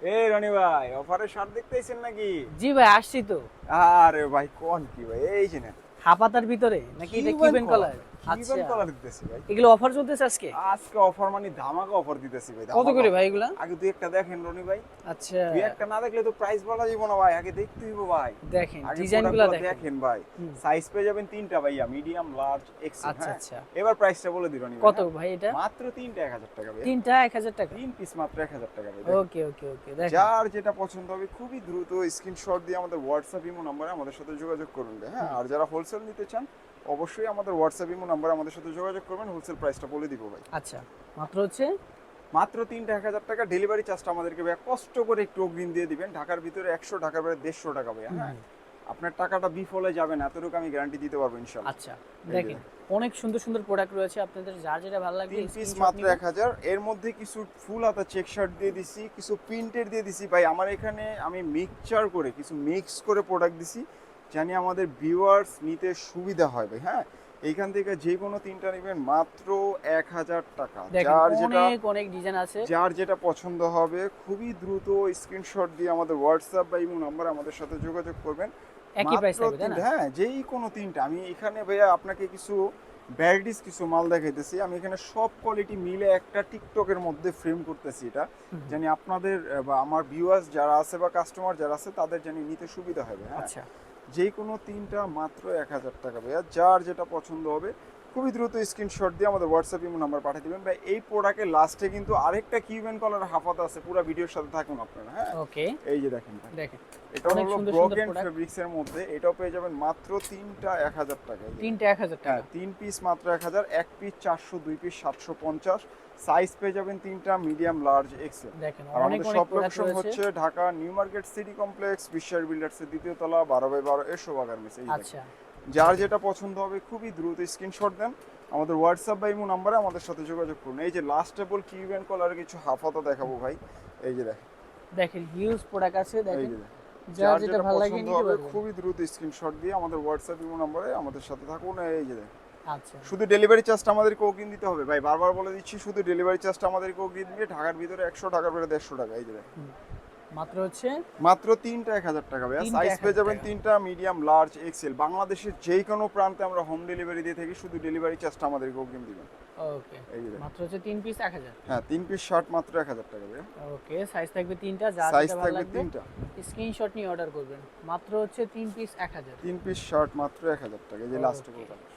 এই রনি ভাই, অফারের শার্ট দেখতেছেন নাকি? জি ভাই, আসছি তো। আরে ভাই কোন কি ভাই, এই যে না হাপাতার ভিতরে নাকি এটা কিউবেন কলার? কিউবেন আচ্ছা, কলার দিতেছি ভাই। এগুলো অফার চলতেছে আজকে? আজকে অফার মানে ধামাকা অফার দিতেছি ভাই, কত ধামাকা করে offer। ভাই এগুলা? আগে দুই একটা দেখেন রনি ভাই, আচ্ছা, দুই একটা না দেখলে তো প্রাইস বলা যাবে না ভাই, আগে দেখতে হইব ভাই। দেখেন আগে ডিজাইনগুলো প্রোডাক্টগুলো দেখেন। দেখেন ভাই। হুম। সাইজ পেয়ে যাবেন তিনটা ভাইয়া, মিডিয়াম, লার্জ, এক্সেল। আচ্ছা হ্যাঁ, আচ্ছা, এবার প্রাইসটা বলে দিই রনি ভাই। কত হ্যাঁ? ভাই এটা? মাত্র তিনটা 1000 টাকা ভাই। তিনটা 1000 টাকা? তিন পিস মাত্র 1000 টাকা ভাই। ওকে ওকে ওকে, দেখেন। যার যেটা পছন্দ হবে খুবই দ্রুত স্ক্রিনশট দিয়ে আমাদের হোয়াটসঅ্যাপ ইমো নম্বরে আমাদের সাথে যোগাযোগ করুন। হ্যাঁ, আর যারা হোলসেল নিতে চান অবশ্যই আমাদের হোয়াটসঅ্যাপ ইমো নম্বরে আমাদের সাথে যোগাযোগ করবেন, হোলসেল প্রাইসটা বলে দিব ভাই। আচ্ছা, মাত্র হচ্ছে মাত্র তিনটা 1000 টাকা। ডেলিভারি চার্জটা আমাদেরকে ভাই কষ্ট করে একটু অগ্রিম দিয়ে দিবেন। ঢাকার ভিতরে 100, ঢাকার বাইরে 150 টাকা ভাই। হ্যাঁ, আপনার টাকাটা বিফলে যাবে না, এতটুকু আমি গ্যারান্টি দিতে পারবো ইনশাআল্লাহ। আচ্ছা, দেখেন অনেক সুন্দর সুন্দর প্রোডাক্ট রয়েছে, আপনাদের যার যেটা ভালো লাগবে তিন পিস স্ক্রিনশট মাত্র নিবেন। 1000। এর মধ্যে কিছু ফুল হাতা চেক শার্ট দিয়ে দিছি, কিছু প্রিন্টেড দিয়ে দিছি ভাই। আমার এখানে আমি মিক্সচার করে কিছু মিক্স করে প্রোডাক্ট দিছি, জানি আমাদের ভিউয়ার্স নিতে সুবিধা হয় ভাই। হ্যাঁ, এইখান থেকে যে কোনো তিনটা নেবেন মাত্র 1000 টাকা। দেখেন যার যেটা অনেক অনেক ডিজাইন আছে। যার যেটা পছন্দ হবে খুবই দ্রুত স্ক্রিনশট দিয়ে আমাদের হোয়াটসঅ্যাপ বা ইমো নাম্বার আমাদের সাথে যোগাযোগ করবেন। একই প্রাইস মাত্র থাকবে তাই না? তিনটা, হ্যাঁ, যেই কোনো তিনটা। আমি এখানে ভাইয়া আপনাকে কিছু ভ্যারাইটিস কিছু মাল দেখাইতেছি। আমি এখানে সব কোয়ালিটি মিলে একটা টিকটকের মধ্যে ফ্রেম করতেছি এটা, জানি আপনাদের বা আমার ভিউয়ার্স যারা আছে বা কাস্টমার যারা আছে তাদের জানি নিতে সুবিধা হবে। হ্যাঁ, আচ্ছা, যে কোনো তিনটা মাত্র 1000 টাকা ভাইয়া। যার যেটা পছন্দ হবে খুবই দ্রুত স্ক্রিনশট দিয়ে আমাদের হোয়াটসঅ্যাপ ইমো নাম্বার পাঠিয়ে দিবেন ভাই। এই প্রোডাক্টের লাস্টে কিন্তু আরেকটা কিউবেন কলার হাফাতা আছে, পুরো ভিডিওর সাথে থাকুন আপনারা। হ্যাঁ, ওকে, এই যে দেখেন ভাই, দেখেন এটা অনেক হলো সুন্দর সুন্দর ব্রোকেন প্রোডাক্ট। ফেব্রিক্স এর মধ্যে, এটাও পেয়ে যাবেন মাত্র তিনটা 1000 টাকা। তিনটা 1000 হ্যাঁ, টাকা? তিন পিস মাত্র 1000, এক পিস 400, দুই পিস 750। সাইজ পেয়ে যাবেন তিনটা, মিডিয়াম, লার্জ, এক্সেল। দেখেন আর অনেক আমাদের অনেক সব প্রোডাক্ট লোকেশন রয়েছে। হচ্ছে Dhaka new market city complex, বিশ্বের বিল্ডার্সের দ্বিতীয় তলা, 12/12 শোভা গার্মেন্টস। এই দেখেন। আচ্ছা, যার যেটা পছন্দ হবে খুবই দ্রুত স্ক্রিনশট দেন, আমাদের হোয়াটসঅ্যাপ বা ইমো নাম্বারে আমাদের সাথে যোগাযোগ করুন। এই যে লাস্টেবল কিউবেন কলার কিছু হাফাতা দেখাবো ভাই। এই যে দেখেন, দেখেন হিউজ প্রোডাক্ট আছে, এই দেখেন যে দেখেন। যার যেটা ভালো লাগে পছন্দ নিতে হবে পারবেন। খুবই দ্রুত স্ক্রিনশট দিয়ে আমাদের হোয়াটসঅ্যাপ ইমো নম্বরে আমাদের সাথে থাকুন। এই যে দেখেন, আচ্ছা, শুধু ডেলিভারি চার্জটা আমাদেরকে অগ্রিম দিতে হবে ভাই, বারবার বলে দিচ্ছি, শুধু ডেলিভারি চার্জটা আমাদেরকে অগ্রিম দিয়ে ঢাকার ভিতরে 100, ঢাকার বাইরে 150 টাকা। এই যে দেখেন, মাত্র হচ্ছে মাত্র তিনটা 1000 টাকা ভাইয়া। তিনটা সাইজ 1000 পেয়ে যাবেন টাকা। তিনটা, মিডিয়াম, লার্জ, এক্সেল। বাংলাদেশের যেই কোনো প্রান্তে আমরা হোম ডেলিভারি দিয়ে থাকি, শুধু ডেলিভারি চার্জটা আমাদেরকে অগ্রিম দিবেন। ওকে, এই যে দেখেন, মাত্র হচ্ছে 3 পিস 1000। হ্যাঁ, তিন পিস শার্ট মাত্র 1000 টাকা ভাইয়া। ওকে, সাইজ থাকবে তিনটা, যার সাইজ যেটা ভালো থাকবে লাগবে তিনটা। স্ক্রিনশট নিয়ে অর্ডার করবেন। মাত্র হচ্ছে 3 পিস 1000। তিন পিস শার্ট মাত্র 1000 টাকা। এই যে Okay. Last product.